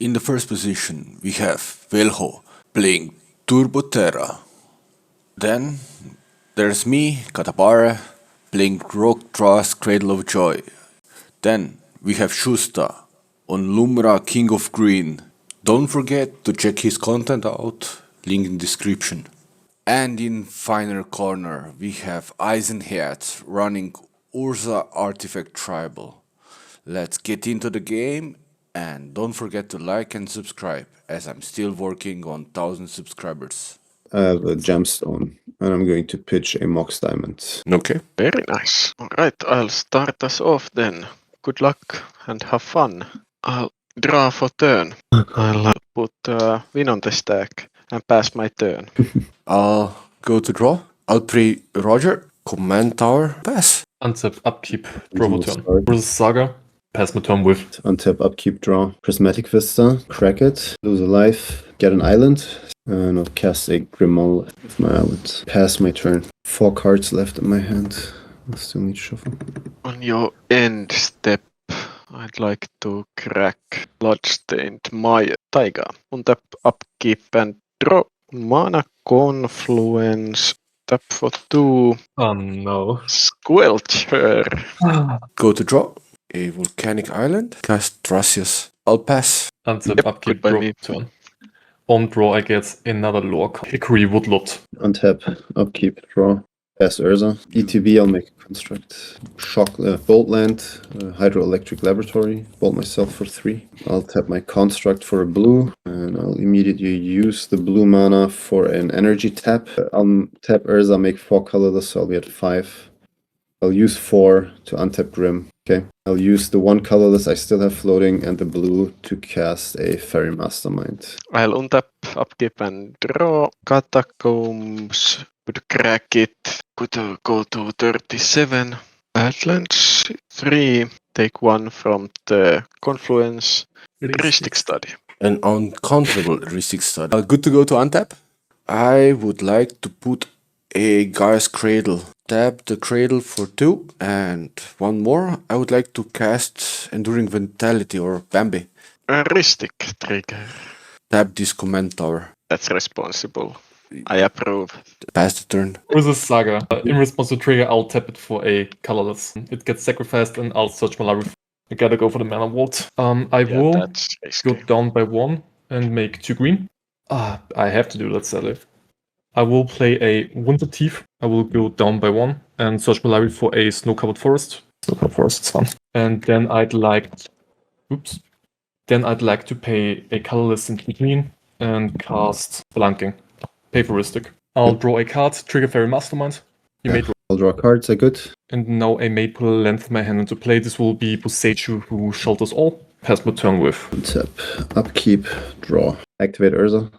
In the first position, we have Velho playing Turbo Terra. Then there's me, Katabare, playing Rog-Thras Cradle of Joy. Then we have Shusta on Lumra King of Green. Don't forget to check his content out, link in description. And in final corner, we have Eisenherz running Urza Artifact Tribal. Let's get into the game, and don't forget to like and subscribe, as I'm still working on 1000 subscribers. I have a gemstone, and I'm going to pitch a Mox Diamond. Okay. Very nice. Alright, I'll start us off then. Good luck and have fun. I'll draw for turn. I'll put win on the stack and pass my turn. I'll go to draw. I'll play Roger, Command Tower, pass. Untap, upkeep, draw for turn. Start. Urza Saga, pass my turn with. Untap, upkeep, draw. Prismatic Vista, crack it, lose a life, get an island, and I'll cast a Grimmel with my island. Pass my turn. 4 cards left in my hand. I still need shuffle. On your end step, I'd like to crack Bloodstained Maya Taiga. Untap, upkeep and draw. Mana Confluence. Tap for 2. Oh no. Squelcher. Go to draw. A volcanic island. Cast Thrasius. I'll pass. Untap, Yep, upkeep, goodbye draw me. for turn. On draw, I get another lore card. Hickory Woodlot. Untap, upkeep, draw. Pass Urza. ETB, I'll make a construct. Bolt land, hydroelectric laboratory. Bolt myself for 3. I'll tap my construct for a blue, and I'll immediately use the blue mana for an energy tap. I'll tap Urza, make 4 colorless, so I'll be at 5. I'll use 4 to untap Grim. Okay. I'll use the 1 colorless I still have floating and the blue to cast a Fairy Mastermind. I'll untap, upkeep and draw. Catacombs. Could crack it. Could go to 37. Badlands 3. Take 1 from the Confluence. Heuristic Study. An uncounterable heuristic study. Good to go to untap. I would like to put a Gaia's Cradle. Tap the Cradle for 2 and 1 more. I would like to cast Enduring Vitality or Bambi. Heuristic trigger. Tap this Command Tower. That's responsible. I approve. Pass the turn. Urza Saga. In response to trigger, I'll tap it for a colorless. It gets sacrificed and I'll search my library. I gotta go for the mana vault. I will That's go risky. down by 1 and make 2 green. I have to do that, sadly. I will play a Winter Thief. I will go down by 1 and search my library for a Snow-Covered Forest. Snow-Covered Forest, it's fun. And then I'd like... Oops. Then I'd like to pay a colorless into green and cast Blanking. Pay for Heuristic. I'll draw a card, trigger Fairy Mastermind. You may draw. I'll draw cards, I good. And now I may put a land of my hand into play. This will be Boseiju, who shelters all. Pass my turn with. Tap, upkeep, draw. Activate Urza.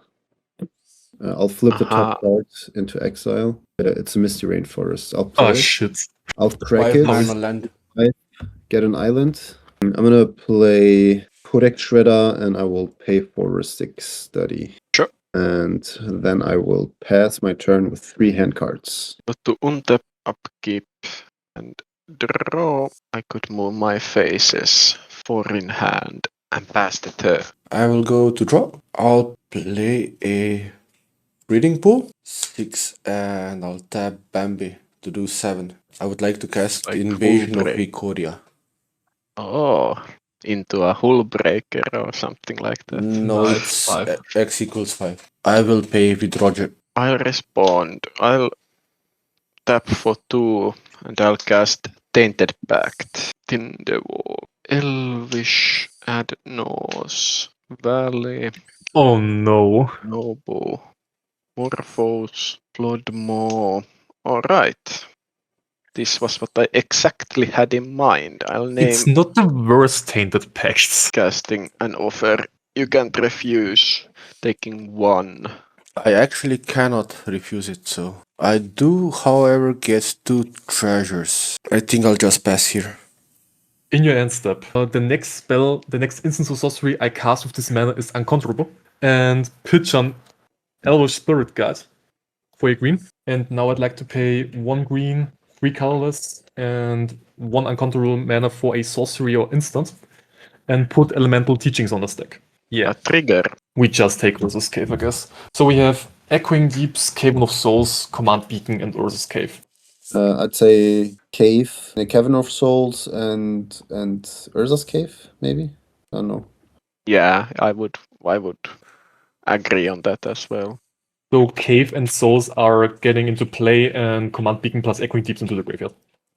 I'll flip the top card into exile. It's a Misty Rainforest. I'll play Oh it. shit. I'll crack 5 it. mana land. Get an island. I'm gonna play Correct Shredder, and I will pay for Heuristic Study. Sure. And then I will pass my turn with 3 hand cards. But to untap, upkeep and draw, I could move my faces 4 in hand and pass the turn. I will go to draw. I'll play a Reading Pool. 6 and I'll tap Bambi to do 7. I would like to cast Like Invasion of Hullbreak. Ikoria. Oh, into a hull breaker or something like that. No, Nice. it's 5. X equals 5. I will pay with Roger. I'll respond. I'll tap for 2 and I'll cast Tainted Pact. Tinderwall. Elvish, Ad Nos, Valley, Oh no. Noble, Morphos, Bloodmaw. Alright. This was what I exactly had in mind. I'll name It's not the worst Tainted Pacts. casting an offer. You can't refuse taking 1. I actually cannot refuse it, so. I do, however, get 2 treasures. I think I'll just pass here. In your end step, the next spell, the next instance of sorcery I cast with this mana is uncontrollable. And pitch an Elvish Spirit Guide for a green. And now I'd like to pay 1 green, 3 colorless, and 1 uncontrollable mana for a sorcery or instant. And put Elemental Teachings on the stack. Yeah. A trigger. We just take Urza's Cave, I guess. So we have Echoing Deeps, Cavern of Souls, Command Beacon, and Urza's Cave. I'd say Cave, a Cavern of Souls, and Urza's Cave, maybe? I don't know. Yeah, I would agree on that as well. So Cave and Souls are getting into play, and Command Beacon plus Echoing Deeps into the graveyard.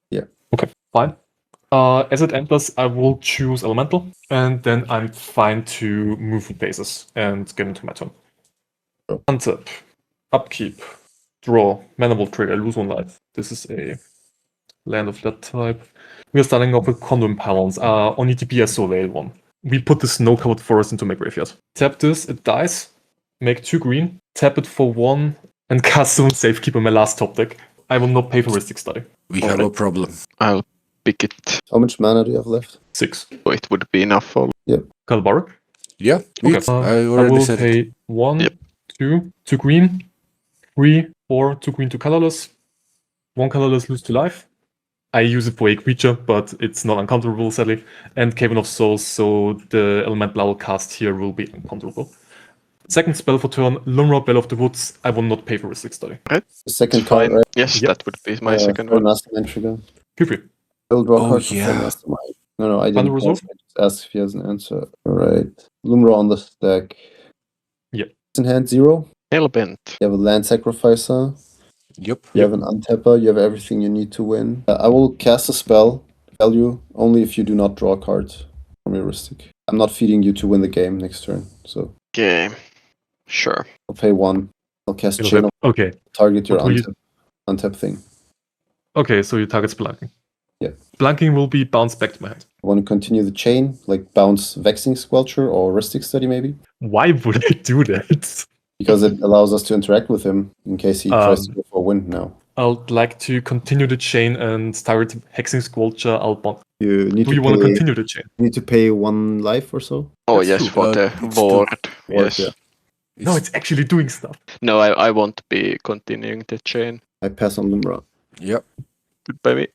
Yeah. Okay, fine. As it enters, I will choose Elemental, and then I'm fine to move with bases and get into my turn. Oh. Untap, upkeep, draw, mana will trigger, lose 1 life. This is a land of that type. We are starting off with Condom Palons. On ETB, I surveil 1. We put the snow-covered forest into my graveyard. Tap this, it dies. Make 2 green, tap it for 1, and cast Summon Safekeeper, my last top deck. I will not pay for Mystic Study. We have a problem. I'll pick it. How much mana do you have left? 6. So it would be enough for. Collaborators? Yeah, Okay. I I already will said pay it. 1, Yep. 2 green, 3, 4, 2 green, 2 colorless. 1 colorless, lose 2 life. I use it for a creature, but it's not uncounterable, sadly. And Cavern of Souls, so the elemental I will cast here will be uncounterable. Second spell for turn, Lumra, Bell of the Woods. I will not pay for Mystic Study. The second It's card, fine. right? Yes, Yep. that would be my second for one. Mastermind trigger. Feel free. He'll draw Oh, card for yeah. Mastermind. No, I Final didn't. resolve? I just asked if he has an answer. Alright. Lumra on the stack. Yep. In hand 0. Hellbent. You have a land sacrificer. Yep. You have an untapper. You have everything you need to win. I will cast a spell. Value only if you do not draw a card from your Ristic. I'm not feeding you to win the game next turn, so Okay. Sure. I'll pay 1. I'll cast It'll Chain hit. of Okay. target your What will you- untap thing. Okay, so you target Spelunking. Yeah. Spelunking will be bounced back to my hand. I want to continue the chain, like bounce Vexing Squelcher or Ristic Study maybe, Why would I do that? because it allows us to interact with him in case he tries to go for a win now. I'd like to continue the chain and target Hexing Squelcher. I'll bond. You need Do to you want to pay. continue the chain? You need to pay 1 life or so. Oh That's yes, true. for the It's ward. Ward, Yes. yeah. No, it's actually doing stuff. No, I won't be continuing the chain. I pass on Lumra. Yep. Goodbye me.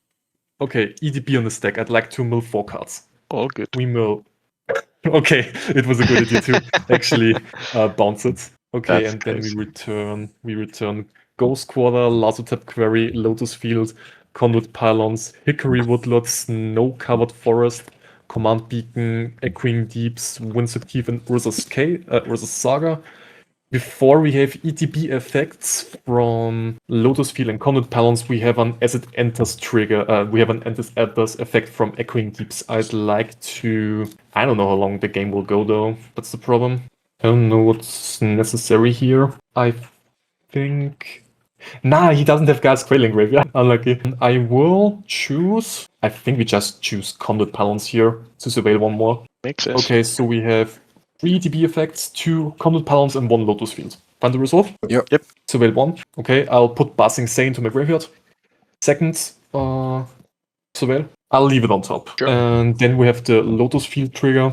Okay, EDP on the stack. I'd like to mill 4 cards. All good. We mill. Okay, it was a good idea to actually bounce it. Okay, That's and then crazy. we return Ghost Quarter, Lazotep Quarry, Lotus Field, Conduit Pylons, Hickory Woodlot, Snow Covered Forest, Command Beacon, Echoing Deeps, Winsor Keith, and Urza's Saga. Before we have ETB effects from Lotus Field and Conduit Pylons, we have an as it enters trigger. We have an enters effect from Echoing Deeps. I'd like to. I don't know how long the game will go though. That's the problem. I don't know what's necessary here. I think. Nah, he doesn't have Gas Quailing Graveyard. Unlucky. I will choose. I think we just choose Conduit Pylons here to surveil 1 more. Makes sense. Okay, so we have 3 ETB effects, 2 Conduit Pylons, and 1 Lotus Field. Find the resolve? Yep. Yep. Surveil 1. Okay, I'll put Buzzing Say into my graveyard. Second, surveil. I'll leave it on top. Sure. And then we have the Lotus Field trigger.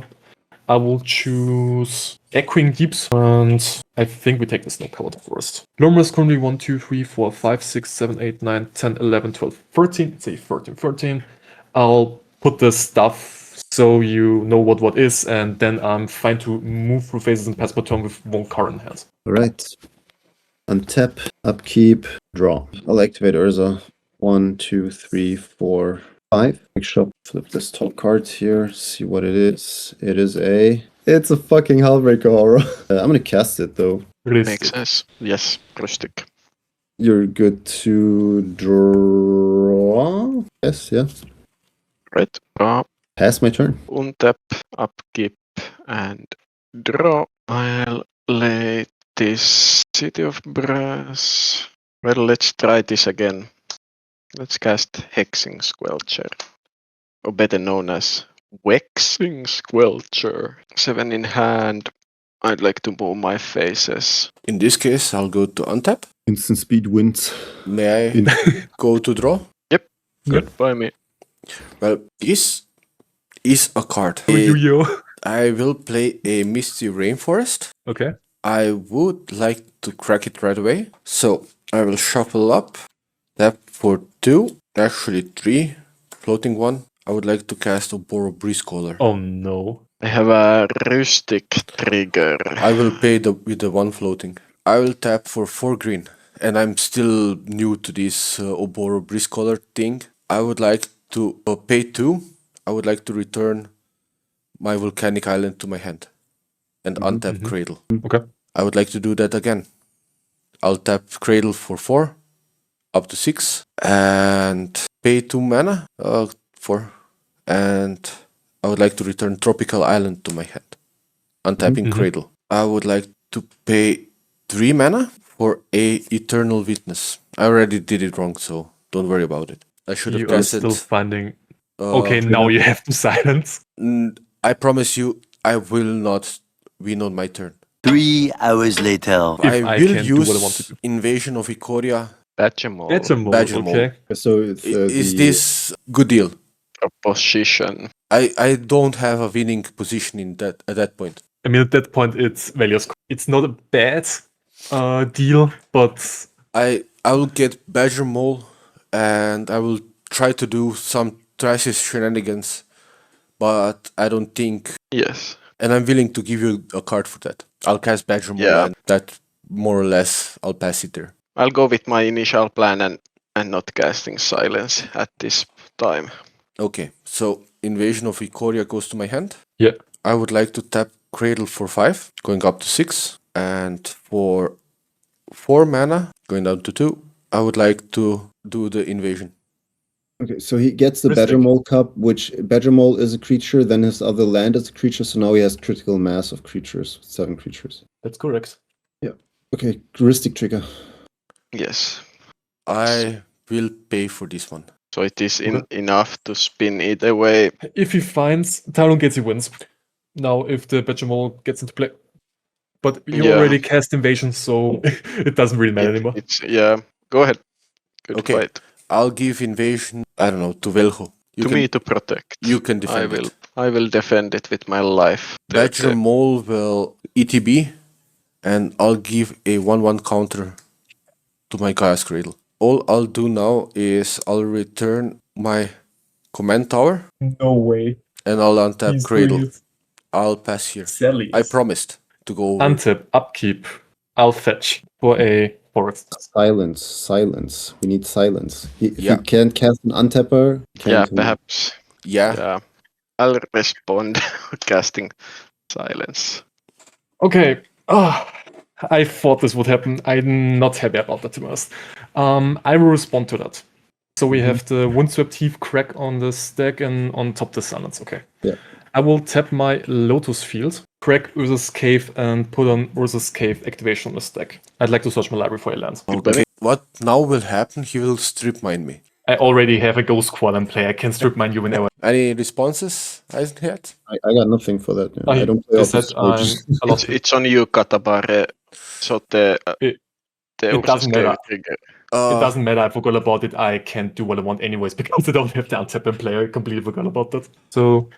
I will choose Echoing Deeps, and I think we take the Snow Covered Forest. Lumra is currently 1, 2, 3, 4, 5, 6, 7, 8, 9, 10, 11, 12, 13. Say 13, 13. I'll put the stuff so you know what is, and then I'm fine to move through phases and pass my turn with 1 card in hand. Alright. Untap, upkeep, draw. I'll activate Urza. 1, 2, 3, 4, 5. Make sure I flip this top card here, see what it is. It's a fucking Hellbreaker Aura. I'm gonna cast it though. Makes sense. Yes, Rustic. You're good to draw. Yes, yeah. Right. Draw, Pass my turn. untap, upkeep, and draw. I'll lay this City of Brass. Well, let's try this again. Let's cast Hexing Squelcher, or better known as Wexing Squelcher. 7 in hand. I'd like to move my faces. In this case, I'll go to untap. Instant speed wins. May I go to draw? Good by me. Well, this is a card. Yu-Gi-Oh! I will play a Misty Rainforest. Okay. I would like to crack it right away. So I will shuffle up. Tap for 2, actually 3, floating 1. I would like to cast a Boro Breeze Caller. Oh no. I have a rustic trigger. I will pay with the one floating. I will tap for 4 green. And I'm still new to this Oboro Briscolor thing. I would like to pay 2. I would like to return my Volcanic Island to my hand. And untap Cradle. Okay. I would like to do that again. I'll tap Cradle for 4. Up to 6. And pay 2 mana. 4. And I would like to return Tropical Island to my hand. Untapping Cradle. I would like to pay 3 mana for a Eternal Witness. I already did it wrong, so don't worry about it. I should have You are guessed still it. finding. Okay, now you have to silence. I promise you, I will not win on my turn. 3 hours later. If I I will can do what I want to use do. Invasion of Ikoria. Badger mode. That's a mode, Badger mode. okay. So it's Is this good deal? Proposition. I don't have a winning position in that at that point. I mean, at that point, it's Valia's. It's not a bad deal, but I will get Badger Mole and I will try to do some Thrasis shenanigans, but I don't think. Yes. And I'm willing to give you a card for that. I'll cast Badger Mole Yeah. and that more or less I'll pass it there. I'll go with my initial plan and not casting silence at this time. Okay, so Invasion of Ikoria goes to my hand. yeah. I would like to tap Cradle for 5, going up to 6, and for 4 mana, going down to 2, I would like to do the invasion. Okay, so he gets the Ristic. Badger Mole Cup, which Badger Mole is a creature, then his other land is a creature, so now he has critical mass of creatures, 7 creatures. That's correct. Okay, Ristic Trigger. Yes. I will pay for this one. So it is enough to spin it away. If he finds Talon gets, he wins. Now, if the Bechamol gets into play, but you Yeah. already cast Invasion, so it doesn't really matter anymore. It's go ahead. Good Okay. fight. I'll give invasion, I don't know, to Velho. To me to protect. You can defend it. I will defend it with my life. Badger Mole will ETB, and I'll give a 1/1 counter to my Chaos Cradle. All I'll do now is I'll return my command tower, No way. and I'll untap He's Cradle. doing it. I'll pass here. Silly. I promised to go over. Untap, upkeep. I'll fetch for a forest. Silence. We need silence. If Yeah. you can't cast an untapper, Yeah, can't perhaps. Yeah. Yeah. I'll respond casting silence. Okay. I thought this would happen. I'm not happy about that, to be honest. I will respond to that. So we have the Windswept Heath crack on the stack and on top the silence. Okay. Yeah. I will tap my Lotus Field, crack Urza's Cave, and put on Urza's Cave activation on the stack. I'd like to search my library for a land. Okay. What now will happen? He will strip mine me. I already have a Ghost Squad in play. I can strip mine you whenever. Any responses, Eisenherz? I got nothing for that. Yeah. I don't play I off the said stage. I'm a lot. It's on you, Katabare. So the It Urza's doesn't matter. Cave trigger. It doesn't matter. I forgot about it. I can't do what I want anyways because I don't have the untap in play. I completely forgot about that. So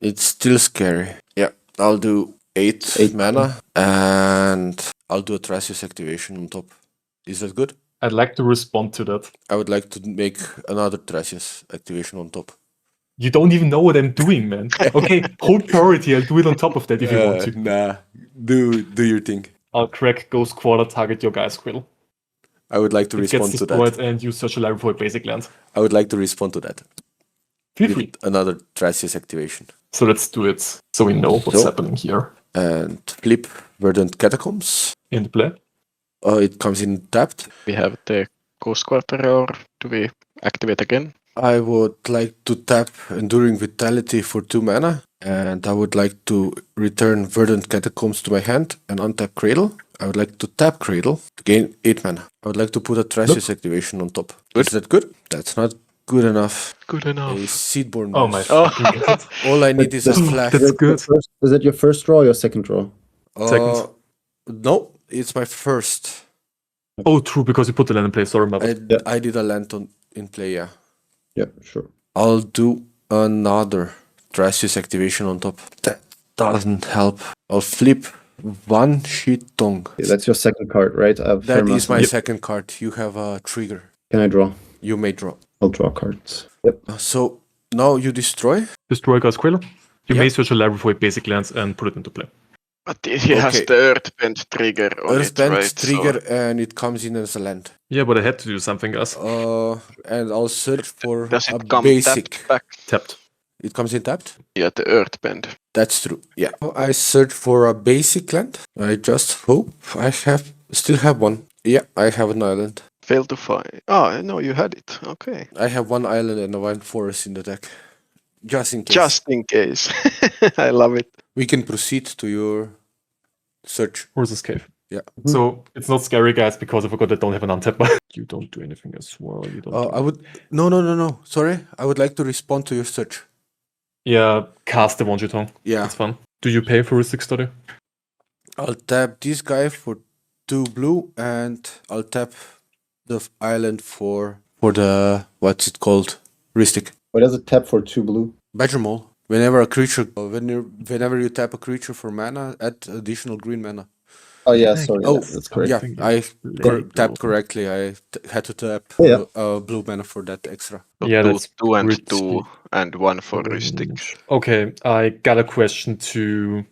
It's still scary. Yeah, I'll do 8 8 mana, and I'll do a Thrasis activation on top. Is that good? I'd like to respond to that. I would like to make another Thrasis activation on top. You don't even know what I'm doing, man. Okay, hold priority. I'll do it on top of that if you want to. Nah, do your thing. I'll crack Ghost Quarter, target your guy's quill. I would like to It respond gets to destroyed that. and you search a library for a basic land. I would like to respond to that. Feel free. With another Thrasis activation. So let's do it so we know what's So- happening here. And flip Verdant Catacombs. In the play. It comes in tapped. We have the Ghost Quarter, or do we activate again? I would like to tap Enduring Vitality for 2 mana, and I would like to return Verdant Catacombs to my hand and untap Cradle. I would like to tap Cradle to gain 8 mana. I would like to put a Thrasis activation on top. Is that good? That's not good enough. Good enough. A Seedborn. Oh my Nest. fucking god. All I need is a flash. That's good. Is that your first draw or your second draw? Second. No, it's my first. Oh, true, because you put the land in play. Sorry, my bad. I did a land in play, yeah. Yeah, sure. I'll do another Thrasis activation on top. That doesn't help. I'll flip 1 Shit Tongue. Okay, that's your second card, right? That is my second card. You have a trigger. Can I draw? You may draw. I'll draw cards. Yep. So now you destroy. Destroy guy's quill. You Yeah. may search a library for basic lands and put it into play. But he has Okay. the Earthbend trigger on Earthbend it, right? trigger and it comes in as a land. Yeah, but I had to do something, guys. And I'll search for Does it a come basic. tapped back? Tapped. It comes in tapped? Yeah, the Earthbend. That's true. Yeah. I search for a basic land. I just hope I still have one. Yeah, I have an island. Fail to find. Oh, no, you had it. Okay. I have one island and a one forest in the deck. Just in case. Just in case. I love it. We can proceed to your search. Urza's Cave. Yeah. So it's not scary, guys, because I forgot I don't have an untap. You don't do anything as well. You don't. I would. No. Sorry. I would like to respond to your search. Yeah, cast the one jeton. Yeah. That's fun. Do you pay for a 6 study? I'll tap this guy for 2 blue and I'll tap the island for the what's it called? Ristic. Why does it tap for 2 blue? Badger Mole. Whenever a creature whenever you tap a creature for mana, add additional green mana. Oh yeah, sorry. Oh, that's correct. Yeah, I There you tapped go. correctly. I had to tap Yeah. blue mana for that extra. So Yeah, two, that's 2 and pretty 2 and 1 for Rustic. Okay, I got a question to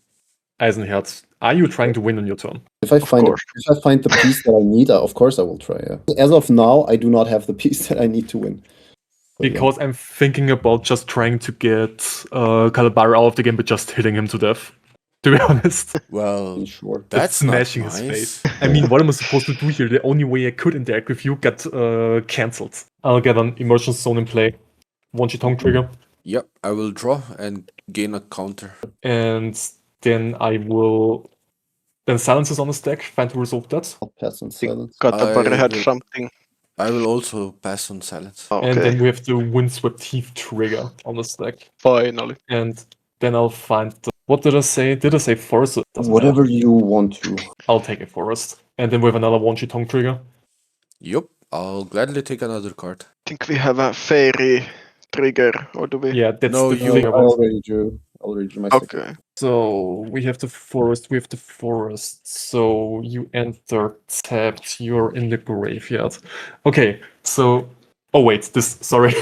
Eisenherz. Are you trying to win on your turn? If I find course. the piece that I need, of course I will try. Yeah. As of now, I do not have the piece that I need to win. But yeah. Because I'm thinking about just trying to get Calabari out of the game, but just hitting him to death. To be honest, Well, Sure. that's not smashing his nice. face. I mean, what am I supposed to do here? The only way I could interact with you got cancelled. I'll get an immersion zone in play. One Chitong trigger. Yep, I will draw and gain a counter. And then I will. Then silence is on the stack. Trying to resolve that. I'll pass on silence. Katapari had will- something. I will also pass on silence. Okay, And then we have the Windswept Teeth trigger on the stack. finally. And then I'll find the. What did I say? Did I say forest? Doesn't Whatever matter. you want to. I'll take a forest. And then we have another one Chitong trigger. Yep, I'll gladly take another card. I think we have a fairy trigger, or do we? Yeah, that's No, the you- thing I about. already drew. my second. Okay. So we have the forest. So you enter tapped. You're in the graveyard. Okay. So, oh wait, sorry,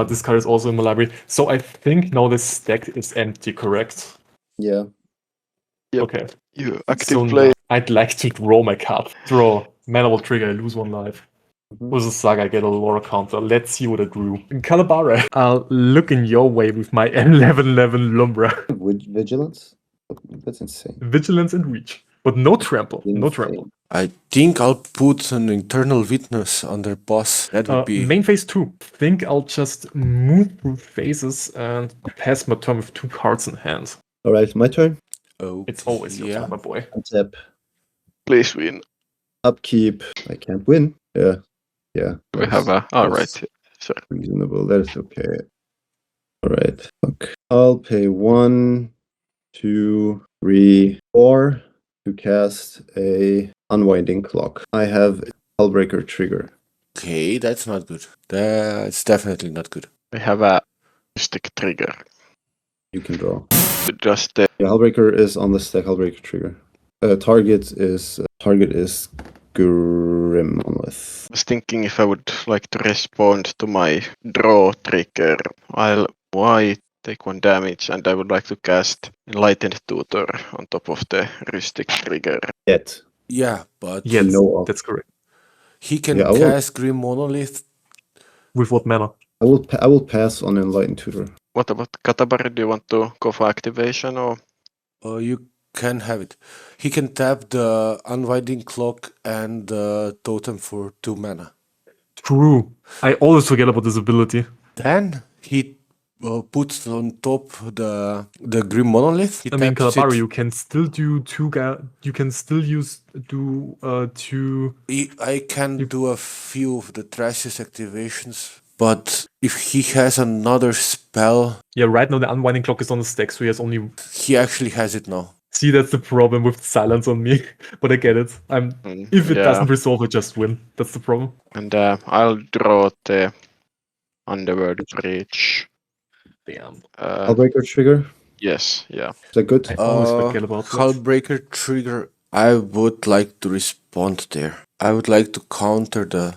this card is also in my library. So I think now this stack is empty, correct? Yeah. Yep. Okay. You active So play. now I'd like to draw my card. Draw. Mana will trigger. I lose 1 life. Mhm. With a saga, I get a Laura counter. Let's see what I drew. Calabara. I'll look in your way with my N11 Lumra. Vigilance? That's insane. Vigilance and reach. But no trample. No Insane. trample. I think I'll put an internal witness on their boss. That would be Main phase 2. Think I'll just move through phases and pass my turn with 2 cards in hand. Alright, my turn. oh, It's always your turn, my boy. Untap. Please win. Upkeep. I can't win. Yeah. Yeah. We have a. Alright. Sorry. Reasonable. That is okay. Alright. Fuck. I'll pay 1, 2, 3, 4 to cast a Unwinding Clock. I have a Hullbreaker trigger. okay. That's not good. That's definitely not good. We have a stick trigger. You can draw. Just Yeah, Hullbreaker is on the stack. Hullbreaker trigger. Target is Grim Monolith. was thinking if I would like to respond to my draw trigger. I'll take 1 damage, and I would like to cast Enlightened Tutor on top of the Rustic trigger. Yet. Yeah, but Yes, know of. that's correct. he can Yeah, I will- cast Grim Monolith. With what mana? I will pass on Enlightened Tutor. What about Katabari? Do you want to go for activation or? You can have it. He can tap the Unwinding Clock and the Totem for 2 mana. True. I always forget about this ability. Then he puts on top the Grim Monolith. He I mean, taps Calabari, it. you can still do you can still do 2. I can do a few of the Thrashes activations, but if he has another spell, Yeah, right now the Unwinding Clock is on the stack, so he has only. he actually has it now. See, that's the problem with silence on me. But I get it. If it Yeah. doesn't resolve, I just win. That's the problem. And I'll draw the Underworld Breach. Damn. Hullbreaker trigger. Yes, yeah. Is that good? I always forget about that. Hullbreaker trigger. I would like to respond there. I would like to counter the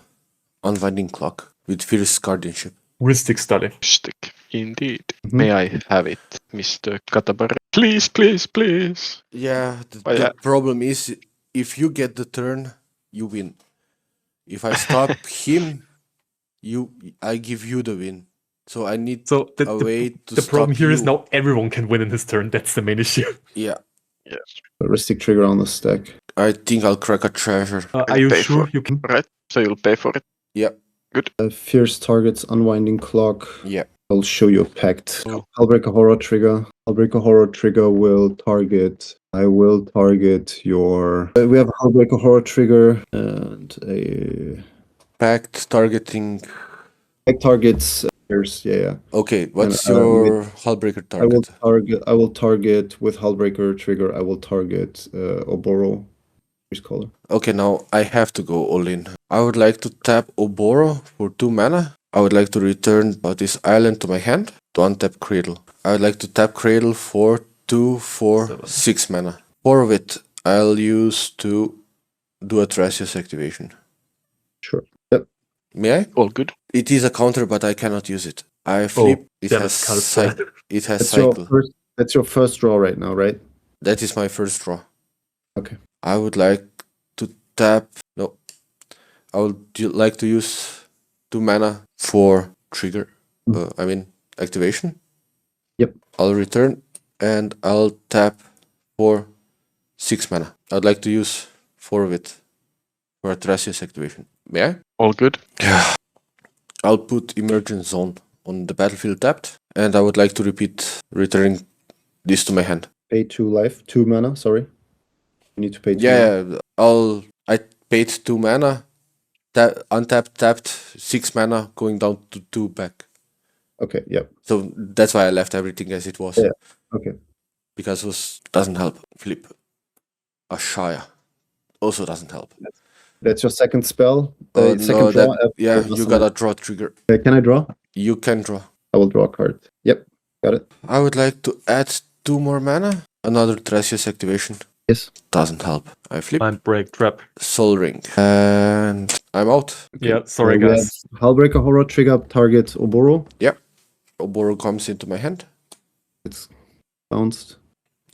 Unwinding Clock with Fierce Guardianship. Ristic study. Stick. Indeed. Mhm. May I have it, Mr. Katabara? Please, please, please. Yeah, But the yeah. problem is if you get the turn, you win. If I stop him, I give you the win. So I need So a way to the stop problem here is you. now everyone can win in his turn. That's the main issue. Yeah, Yes. Heuristic trigger on the stack. I think I'll crack a treasure. Are you pay sure for you can? Right? So you'll pay for it? Yeah, Fierce targets, unwinding clock. yeah. I'll show you a pact. Oh. Hullbreaker Horror trigger. Hullbreaker Horror trigger will target. I will target your. We have a Hullbreaker Horror trigger and a. Pact targeting. Pact targets. Fierce, yeah. Okay, what's And, your Hullbreaker I will target? target with Hullbreaker trigger. I will target Oboro. Fierce color. Okay, now I have to go all in. I would like to tap Oboro for 2 mana. I would like to return this island to my hand to untap Cradle. I would like to tap Cradle for 2, 4, 7. 6 mana. 4 of it I'll use to do a Thrasios activation. Sure. Yep. May I? All good. It is a counter, but I cannot use it. I flip. It damn has it, Carlsbad. it has That's cycle. that's your first draw right now, right? That is my first draw. Okay. I would like to tap. No, I would like to use 2 mana for trigger. Activation. Yep. I'll return and I'll tap for 6 mana. I'd like to use 4 of it for a Thrasios activation. May I? All good. Yeah. I'll put Emergent Zone on the battlefield tapped, and I would like to repeat returning this to my hand. Pay 2 life, 2 mana. Sorry, you need to pay 2. Mana. Yeah, I paid 2 mana, untapped, tapped 6 mana, going down to 2 back. Okay. Yep. So that's why I left everything as it was. Yeah. Okay. Because it doesn't help. Flip. A Shire also doesn't help. That's your second spell. No, Second draw. you got a draw trigger. Can I draw? You can draw. I will draw a card. Yep. Got it. I would like to add 2 more mana. Another Thrasios activation. Yes. Doesn't help. I flip. And break trap. Soul Ring. And I'm out. Yeah, sorry We have guys. Hullbreaker Horror trigger target Oboro. Oboro comes into my hand. It's bounced.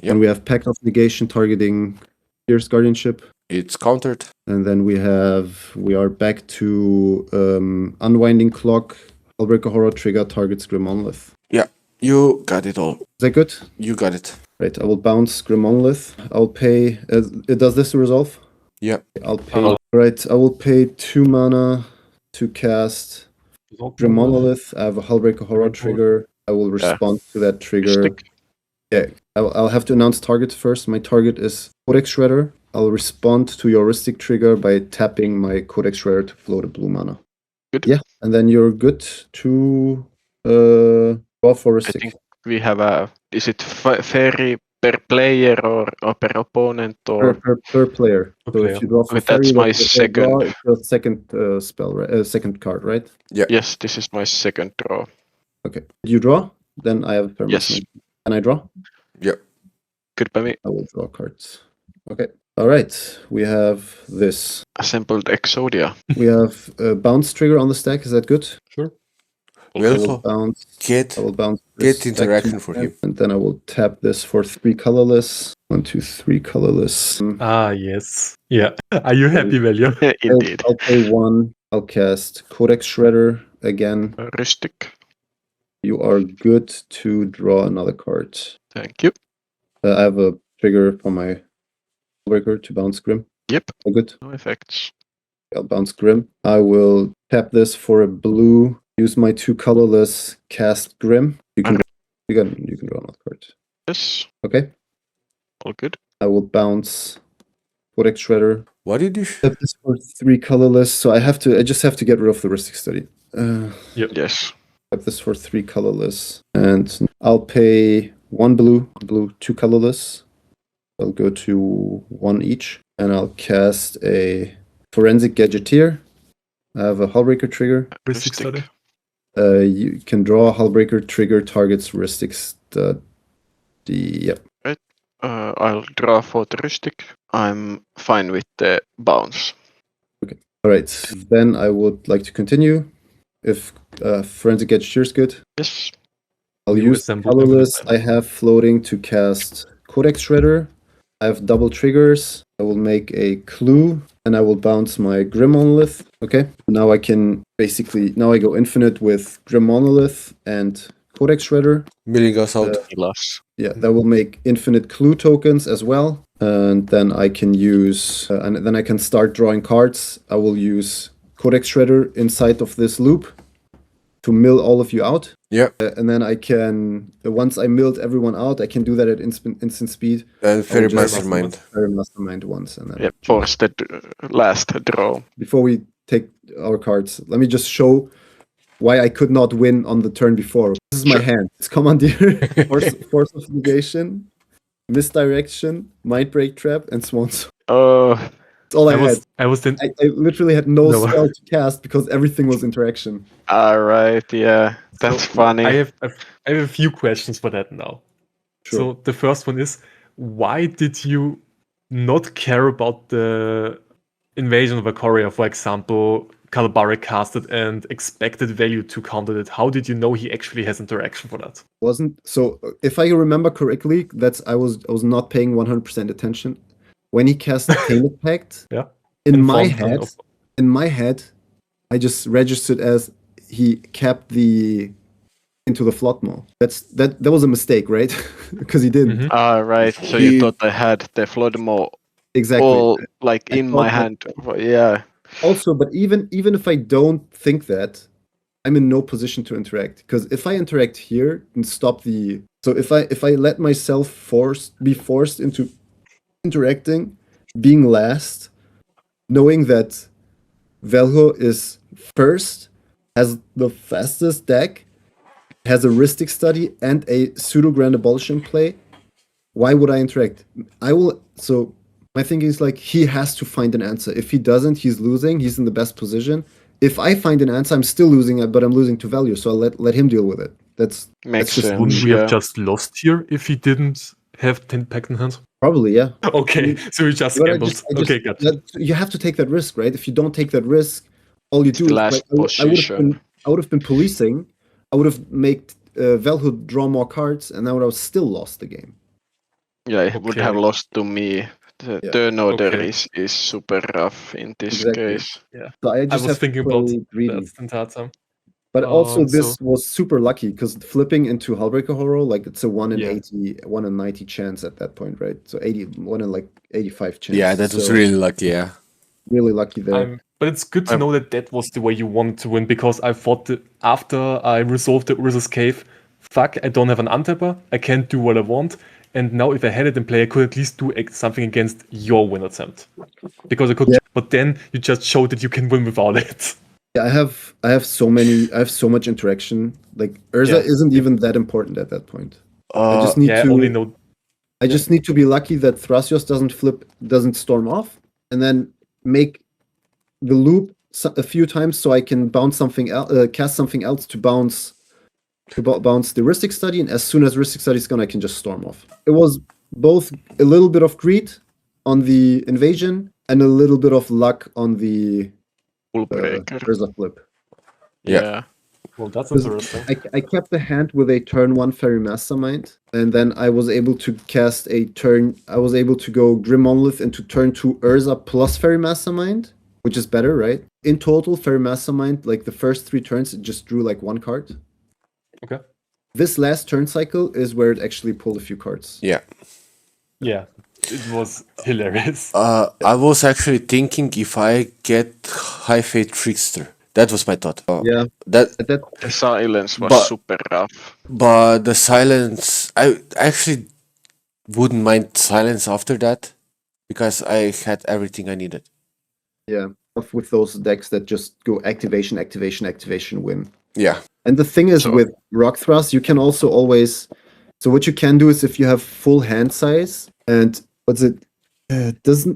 Yep. And we have Pact of Negation targeting Fierce Guardianship. It's countered. And then we are back to Unwinding Clock. Hullbreaker Horror trigger targets Grim Monolith. You got it all. Is that good? You got it. Right, I will bounce Grim Monolith. I'll pay. Does this resolve? Yeah. I'll pay. Right, I will pay 2 mana to cast Grim Monolith. I have a Hullbreaker Horror trigger. I will respond to that trigger. Stick. Yeah, I'll have to announce target first. My target is Codex Shredder. I'll respond to your heuristic trigger by tapping my Codex Shredder to float a blue mana. Good. Yeah, and then you're good to draw for I heuristic. think we have a. Is it fairy per player or per opponent or? Per player. Per So player. if you draw for Okay, that's fairy, my draw, second. it's your second spell, right? Second card, right? Yes, this is my second draw. Okay. Did you draw? Then I have a permanent. Yes. Can I draw? Good by me. I will draw cards. Okay. All right. We have this. Assembled Exodia. We have a bounce trigger on the stack. Is that good? Sure. I will Well, bounce. get I will bounce. this get back to interaction my for hand, him. and then I will tap this for 3 colorless. 1, 2, 3 colorless. Ah, yes. Yeah. Are you happy, Value? Indeed. I'll pay 1. I'll cast Codex Shredder again. Rustic. You are good to draw another card. Thank you. I have a trigger for my breaker to bounce Grim. Yep. All good. No effects. I'll bounce Grim. I will tap this for a blue. Use my 2 colorless. Cast Grim. You can draw another card. Yes. Okay. All good. I will bounce Codex Shredder. What did you? Tap this for 3 colorless. So I just have to get rid of the heuristic study. Yes. Tap this for 3 colorless. And I'll pay 1 blue, 2 colorless. I'll go to 1 each. And I'll cast a Forensic Gadgeteer. I have a Hullbreaker trigger. Heuristic study. You can draw a Hullbreaker trigger targets heuristic study. Yep. I'll draw for the Rustic. I'm fine with the bounce. All right. Then I would like to continue. If Forensic Gadgeteer is good. Yes. I'll You use assemble colorless. infinite I have floating to cast Codex Shredder. I have double triggers. I will make a clue and I will bounce my Grim Monolith. Okay. Now I can now I go infinite with Grim Monolith and Codex Shredder. Milling us out. Plus. Yeah, that will make infinite clue tokens as well. And then I can use, and then I can start drawing cards. I will use Codex Shredder inside of this loop to mill all of you out. Yeah. And then I can, once I milled everyone out, I can do that at instant speed. And Fairy just- Mastermind. Fairy Mastermind once. And then Yeah, force the last draw. before we take our cards, let me just show why I could not win on the turn before. This is my hand. It's Commandeer, Force of Negation, Misdirection, Mind Break Trap, and Swans. Oh, That's all I had. I was then. I literally had no No. spell to cast because everything was interaction. alright, yeah. That's funny. I have a few questions for that now. Sure. So the first one is, why did you not care about the invasion of Ikoria, for example? Calabari casted and expected value to counter it. How did you know he actually has interaction for that? Wasn't so. If I remember correctly, I was not paying 100% attention when he cast Tainted Pact. Yeah. In my Informed head, I just registered as he kept into the Flotmo. That was a mistake, right? Because he didn't. Mhm. Alright, so you thought I had the Flodmo Exactly. all like I in my thought hand. Yeah. Also, but even if I don't think that, I'm in no position to interact. Because if I interact here and stop if I let myself be forced into interacting, being last, knowing that Velho is first, has the fastest deck, has a Ristic Study and a Pseudo Grand Abolition play, why would I interact? My thinking is like, he has to find an answer. If he doesn't, he's losing. He's in the best position. If I find an answer, I'm still losing it, but I'm losing to value. So I'll let him deal with it. That's Makes just sense. Wouldn't we Yeah. have just lost here if he didn't have 10 pack in hand? probably, yeah. Okay, so we just But gambled. Okay, gotcha. you have to take that risk, right? If you don't take that risk, all you do the is last like, I would have been policing. I would have made Velho draw more cards, and I would have still lost the game. Yeah, it would have Okay. lost to me. The Yeah. turn order Okay. is super rough in this Exactly. case. So I I just was have thinking to about play greedy. that the entire time. But also, this so- was super lucky because flipping into Hullbreaker Horror, like it's a 1 in Yeah. 80, 1 in 90 chance at that point, right? So 1 in like 85 chance. Yeah, that was So really lucky, yeah. really lucky there. But it's good to know that was the way you wanted to win, because I thought that after I resolved the Urza's Cave, fuck, I don't have an untapper, I can't do what I want, and now if I had it in play, I could at least do something against your win attempt. Because I could, but then you just showed that you can win without it. Yeah, I have so much interaction. Like Urza isn't even that important at that point. I just need to only know. I just need to be lucky that Thrasios doesn't storm off, and then make the loop a few times so I can bounce something else, cast something else to bounce the Ristic Study, and as soon as Ristic Study is gone, I can just storm off. It was both a little bit of greed on the invasion and a little bit of luck on the Bullbreaker. Urza flip. Yeah. Well, that's 'Cause interesting. I kept the hand with a turn 1 Fairy Mastermind, and then I was able to cast I was able to go Grim Monolith into turn 2 Urza plus Fairy Mastermind, which is better, right? In total, Fairy Mastermind, like the first 3 turns, it just drew like 1 card. Okay. This last turn cycle is where it actually pulled a few cards. Yeah. Yeah, it was hilarious. I was actually thinking if I get High Fate Trickster. That was my thought. Yeah. That, The silence was But- super rough. but the silence, I actually wouldn't mind silence after that because I had everything I needed. Yeah. With those decks that just go activation, activation, activation, win. Yeah. And the thing is, So- with Rog-Thras, you can also always. So what you can do is if you have full hand size and what's it? Does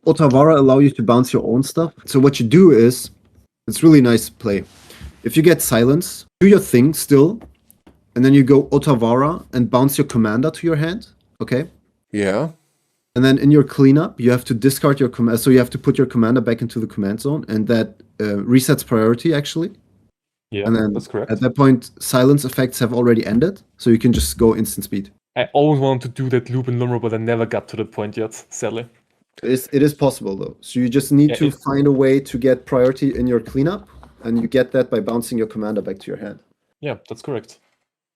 Otawara allow you to bounce your own stuff? So what you do is, it's really nice play. If you get silence, do your thing still, and then you go Otawara and bounce your commander to your hand. Okay. Yeah. And then in your cleanup, you have to discard your command. So you have to put your commander back into the command zone, and that resets priority actually. Yeah, And then that's correct. at that point, silence effects have already ended, so you can just go instant speed. I always wanted to do that loop in Lumra, but I never got to that point yet, sadly. It is possible though. So you just need to find a way to get priority in your cleanup, and you get that by bouncing your commander back to your hand. Yeah, that's correct.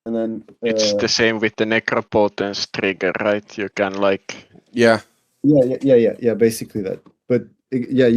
And then It's the same with the Necropotence trigger, right? You can like Yeah. Yeah, basically that. But yeah,